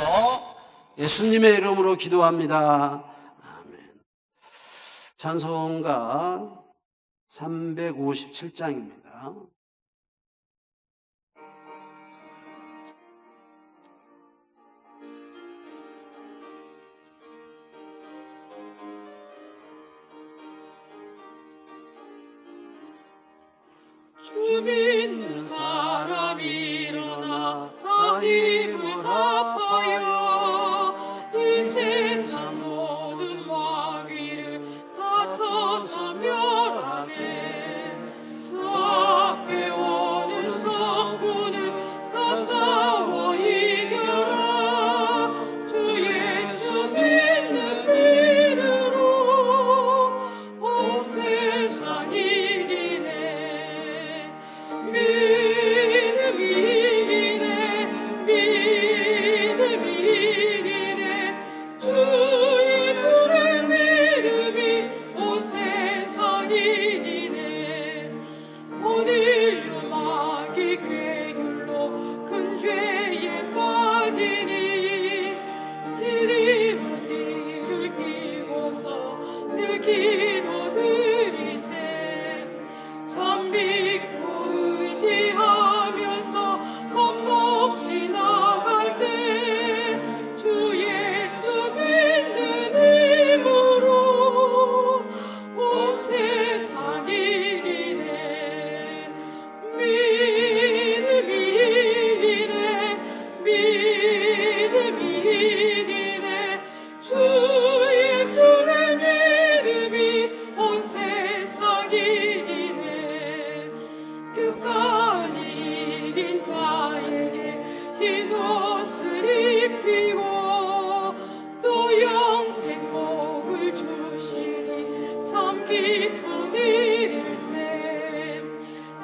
예수님의 이름으로 기도합니다. 아멘. 찬송가 357장입니다. 주 믿는 사람이 일어나 다 힘을 합하여 이 세상 모든 마귀를 다쳐서 멸하세. 저 앞에 오는 적군을 다 싸워 이겨라. 주 예수 믿는 믿음으로 온 세상 이기네. 믿음이 이기네. 기도드리세 참 믿고 의지하면서 겁없이 나갈 때 주 예수 믿는 힘으로 온 세상 이기네 믿음이 이기네 믿음이 이기네 주 예수를 믿음이 온 세상 이기네 끝까지 이긴 자에게 흰 옷을 입히고 또 영생 복을 주시니 참 기쁜 일일세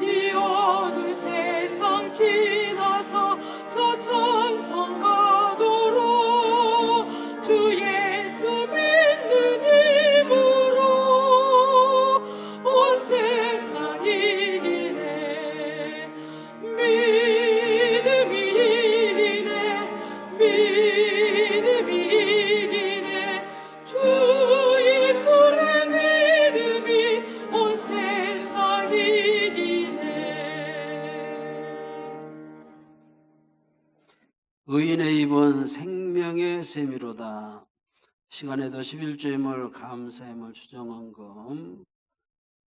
이 어두운 세상 지나서 저 천상 가도록 주 예수 믿는 힘으로 온 세상 이기네 믿음이 이기네 믿음이 이기네 주 예수를 믿음이 온 세상 이기네 의인의 입은 생명의 셈이로다. 시간에도 11조의물, 감사의물, 주정헌금,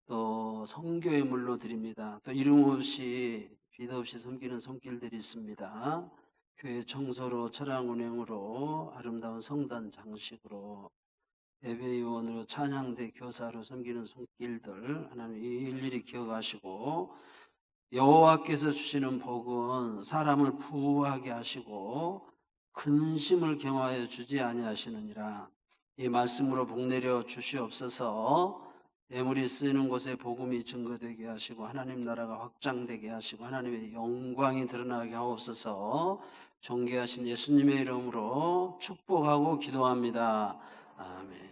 또 성교의물로 드립니다. 또 이름 없이 빚 없이 섬기는 손길들이 있습니다. 교회 청소로, 철학 운영으로, 아름다운 성단 장식으로, 예배위원으로, 찬양대 교사로 섬기는 손길들 하나님 일일이 기억하시고, 여호와께서 주시는 복은 사람을 부하게 하시고 근심을 경화하여 주지 아니하시느니라. 이 말씀으로 복 내려 주시옵소서. 예물이 쓰이는 곳에 복음이 증거되게 하시고 하나님 나라가 확장되게 하시고 하나님의 영광이 드러나게 하옵소서. 존귀하신 예수님의 이름으로 축복하고 기도합니다. 아멘.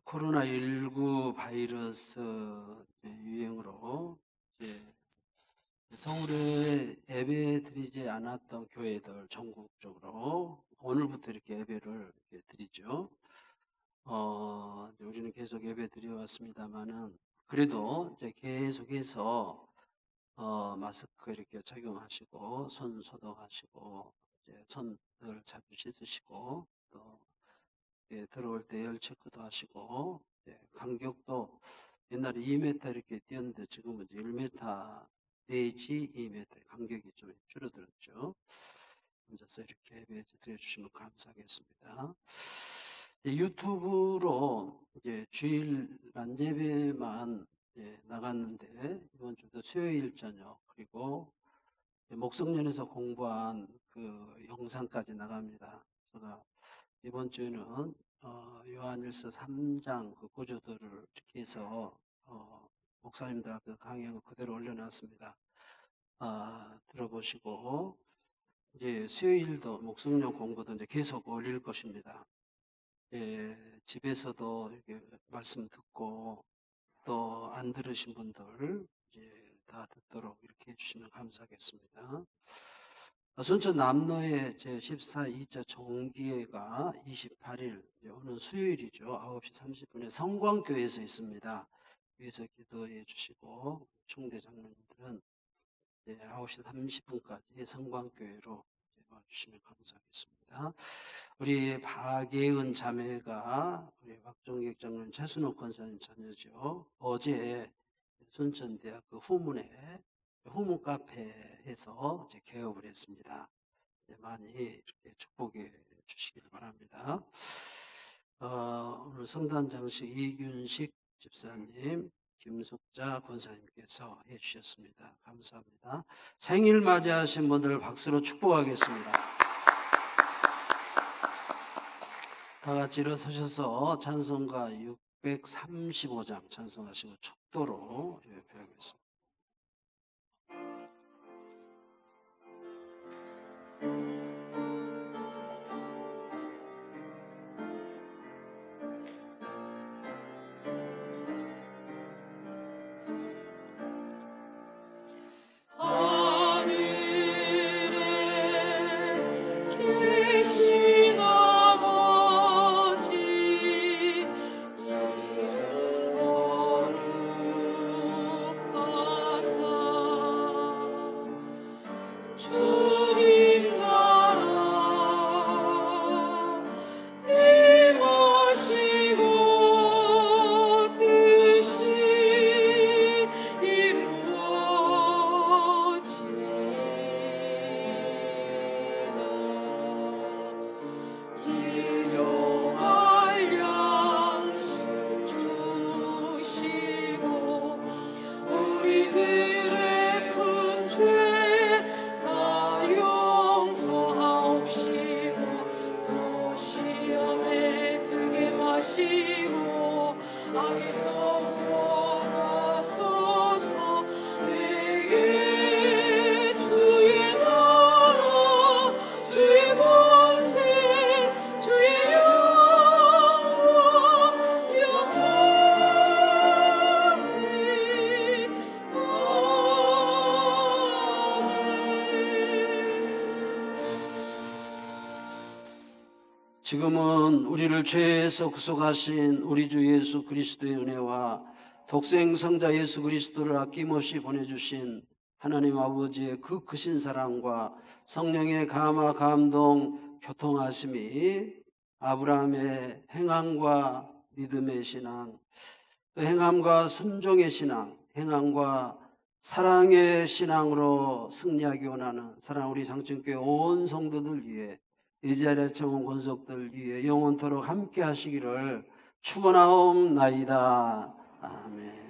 코로나19 바이러스 유행으로 이제 서울에 예배 드리지 않았던 교회들 전국적으로 오늘부터 이렇게 예배를 이렇게 드리죠. 우리는 계속 예배 드려왔습니다만은 그래도 이제 계속해서 마스크 이렇게 착용하시고 손 소독하시고 이제 손을 자주 씻으시고 또 들어올 때 열 체크도 하시고 간격도 옛날에 2m 이렇게 뛰었는데 지금은 이제 1m 내지 2m 간격이 좀 줄어들었죠. 앉아서 이렇게 예배 드려주시면 감사하겠습니다. 유튜브로 이제 주일 난 예배만 나갔는데 이번 주도 수요일 저녁 그리고 목성년에서 공부한 그 영상까지 나갑니다. 제가 이번 주에는 요한일서 3장 그 구조들을 이렇게 해서 목사님들 앞에서 강의한 거 그대로 올려놨습니다. 들어보시고 이제 수요일도 목성령 공부도 이제 계속 올릴 것입니다. 집에서도 이렇게 말씀 듣고 또 안 들으신 분들 이제 다 듣도록 이렇게 해주시면 감사하겠습니다. 순천 남로의 제14 2차 종기회가 28일 오늘 수요일이죠. 9시 30분에 성광교회에서 있습니다. 여기서 기도해 주시고 총대 장로님들은 9시 30분까지 성광교회로 와주시면 감사하겠습니다. 우리 박예은 자매가 우리 박종객 장로님, 최순옥 권사님 자녀죠. 어제 순천대학교 후문에 후문 카페에서 이제 개업을 했습니다. 많이 이렇게 축복해 주시기를 바랍니다. 오늘 성단 장식 이균식 집사님, 김숙자 권사님께서 해주셨습니다. 감사합니다. 생일 맞이하신 분들 박수로 축복하겠습니다. 다 같이 일어서셔서 찬송가 635장 찬송하시고 촉도로 예배하겠습니다. 지금은 우리를 죄에서 구속하신 우리 주 예수 그리스도의 은혜와 독생 성자 예수 그리스도를 아낌없이 보내주신 하나님 아버지의 그 크신 사랑과 성령의 감화 감동 교통하심이 아브라함의 행함과 믿음의 신앙, 또 행함과 순종의 신앙, 행함과 사랑의 신앙으로 승리하기 원하는 사랑 우리 장천교회 온 성도들 위해 이 자리에 청온 권속들 위해 영원토록 함께 하시기를 축원하옵나이다. 아멘.